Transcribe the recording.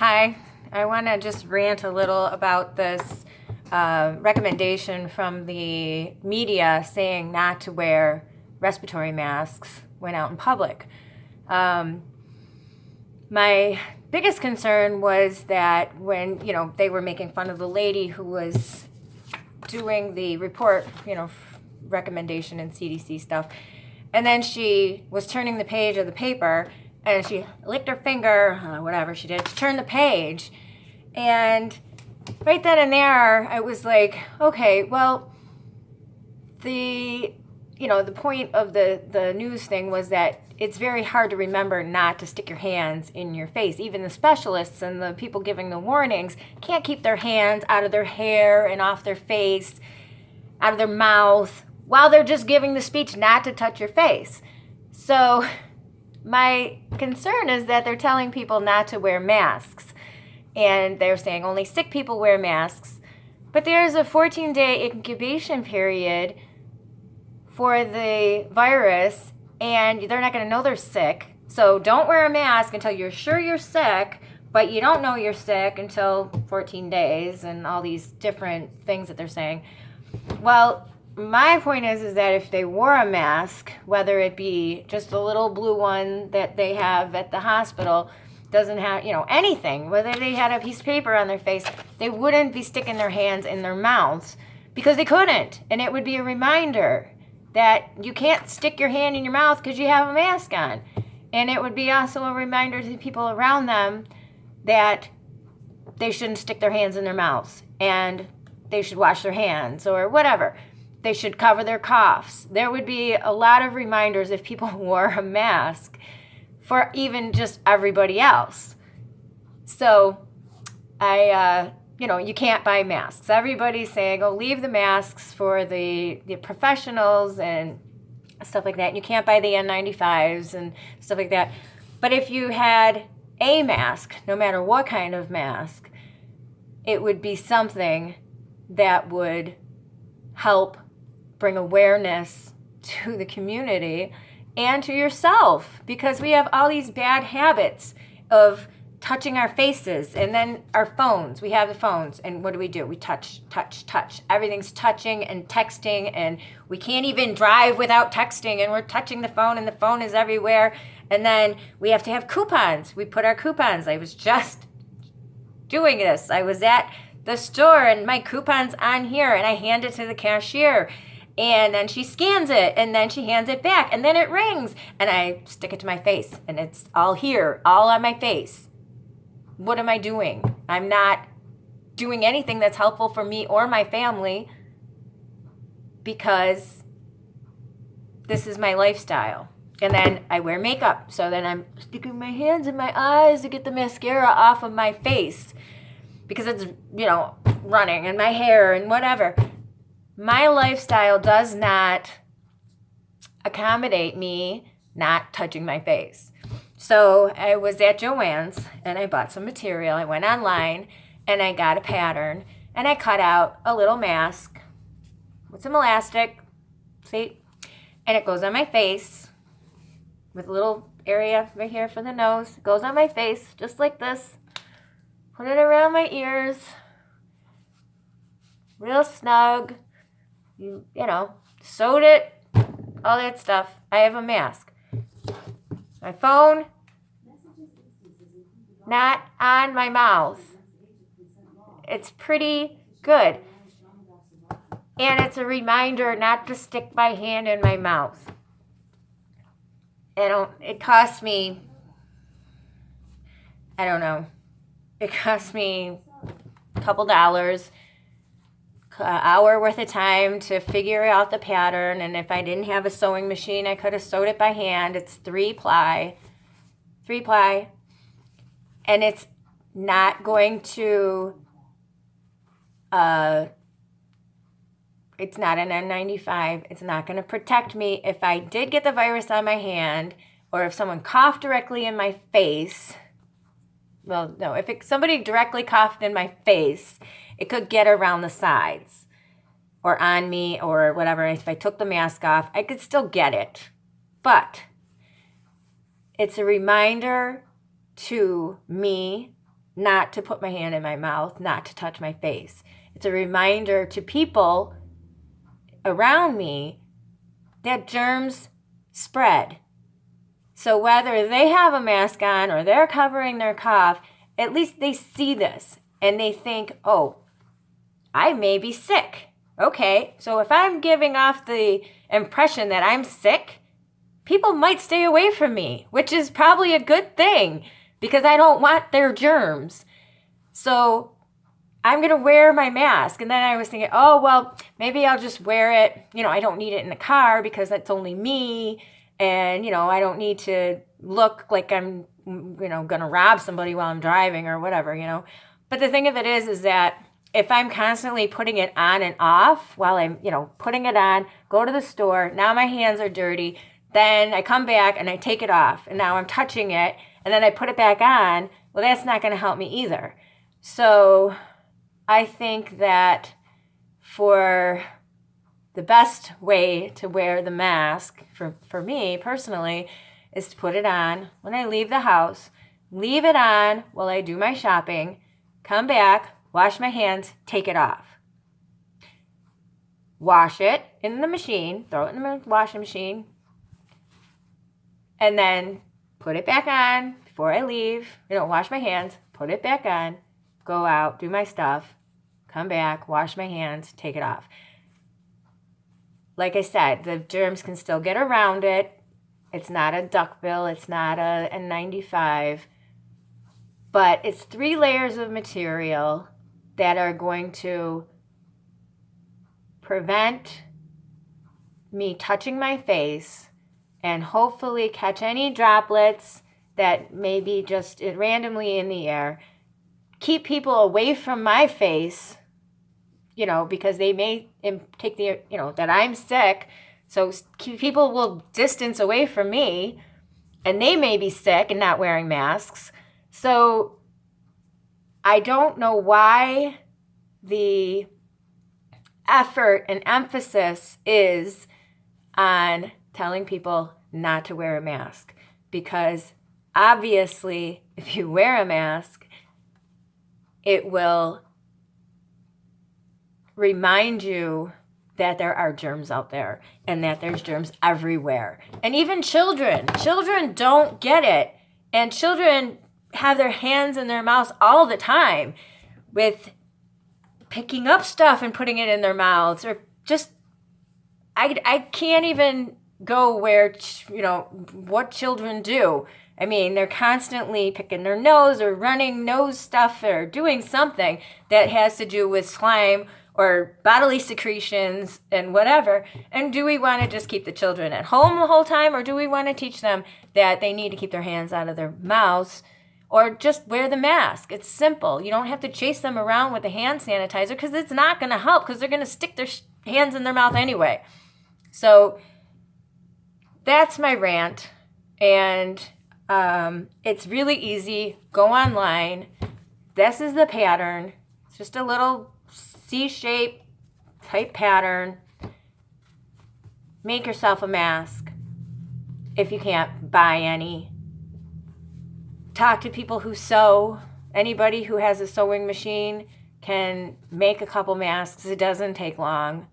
Hi, I want to just rant a little about this recommendation from the media saying not to wear respiratory masks when out in public. My biggest concern was that when, they were making fun of the lady who was doing the report, recommendation and CDC stuff, and then she was turning the page of the paper and she licked her finger, whatever she did, to turn the page. And right then and there, I was like, okay, well, the point of the news thing was that it's very hard to remember not to stick your hands in your face. Even the specialists and the people giving the warnings can't keep their hands out of their hair and off their face, out of their mouth, while they're just giving the speech not to touch your face. So my concern is that they're telling people not to wear masks. And they're saying only sick people wear masks. But there's a 14-day incubation period for the virus, and they're not going to know they're sick. So don't wear a mask until you're sure you're sick, but you don't know you're sick until 14 days and all these different things that they're saying. Well, my point is that if they wore a mask, whether it be just the little blue one that they have at the hospital, doesn't have, anything, whether they had a piece of paper on their face, they wouldn't be sticking their hands in their mouths because they couldn't. And it would be a reminder that you can't stick your hand in your mouth because you have a mask on. And it would be also a reminder to people around them that they shouldn't stick their hands in their mouths and they should wash their hands or whatever. They should cover their coughs. There would be a lot of reminders if people wore a mask for even just everybody else. So you can't buy masks. Everybody's saying, oh, leave the masks for the professionals and stuff like that. And you can't buy the N95s and stuff like that. But if you had a mask, no matter what kind of mask, it would be something that would help bring awareness to the community and to yourself, because we have all these bad habits of touching our faces and then our phones. We have the phones, and what do? We touch. Everything's touching and texting, and we can't even drive without texting, and we're touching the phone, and the phone is everywhere. And then we have to have coupons. We put our coupons. I was just doing this. I was at the store, and my coupon's on here, and I hand it to the cashier. And then she scans it, and then she hands it back, and then it rings, and I stick it to my face, and it's all here, all on my face. What am I doing? I'm not doing anything that's helpful for me or my family because this is my lifestyle. And then I wear makeup, so then I'm sticking my hands in my eyes to get the mascara off of my face because it's, running, and my hair and whatever. My lifestyle does not accommodate me not touching my face. So I was at Joann's and I bought some material. I went online and I got a pattern and I cut out a little mask with some elastic, see? And it goes on my face with a little area right here for the nose. It goes on my face just like this. Put it around my ears, real snug. Sewed it, all that stuff. I have a mask. My phone, not on my mouth. It's pretty good. And it's a reminder not to stick my hand in my mouth. It cost me, I don't know, it cost me a couple dollars. Hour worth of time to figure out the pattern, and if I didn't have a sewing machine, I could have sewed it by hand. It's three ply, and it's not going to it's not an N95. It's not going to protect me if I did get the virus on my hand, or if someone coughed directly in my face. Well, no, if somebody directly coughed in my face, it could get around the sides or on me or whatever. If I took the mask off, I could still get it. But it's a reminder to me not to put my hand in my mouth, not to touch my face. It's a reminder to people around me that germs spread. So whether they have a mask on or they're covering their cough, at least they see this and they think, oh, I may be sick. Okay, so if I'm giving off the impression that I'm sick, people might stay away from me, which is probably a good thing because I don't want their germs. So I'm going to wear my mask. And then I was thinking, oh, well, maybe I'll just wear it. I don't need it in the car because that's only me. And, I don't need to look like I'm, going to rob somebody while I'm driving or whatever. But the thing of it is that if I'm constantly putting it on and off while I'm, putting it on, go to the store, now my hands are dirty, then I come back and I take it off and now I'm touching it and then I put it back on, well, that's not going to help me either. So I think that for the best way to wear the mask, for me personally, is to put it on when I leave the house, leave it on while I do my shopping, come back, wash my hands, take it off. Wash it in the machine, throw it in the washing machine, and then put it back on before I leave. Wash my hands, put it back on, go out, do my stuff, come back, wash my hands, take it off. Like I said, the germs can still get around it. It's not a duckbill, it's not a N95, but it's 3 layers of material that are going to prevent me touching my face and hopefully catch any droplets that may be just randomly in the air. Keep people away from my face, because they may take that I'm sick. So people will distance away from me and they may be sick and not wearing masks. So I don't know why the effort and emphasis is on telling people not to wear a mask, because obviously if you wear a mask, it will remind you that there are germs out there and that there's germs everywhere. And even children don't get it. And children have their hands in their mouths all the time with picking up stuff and putting it in their mouths, or just, I can't even go where, what children do. I mean, they're constantly picking their nose or running nose stuff or doing something that has to do with slime or bodily secretions and whatever. And do we want to just keep the children at home the whole time, or do we want to teach them that they need to keep their hands out of their mouths, or just wear the mask? It's simple. You don't have to chase them around with the hand sanitizer because it's not going to help, because they're going to stick their hands in their mouth anyway. So that's my rant. And it's really easy. Go online. This is the pattern. It's just a little C-shape type pattern. Make yourself a mask if you can't buy any. Talk to people who sew. Anybody who has a sewing machine can make a couple masks. It doesn't take long.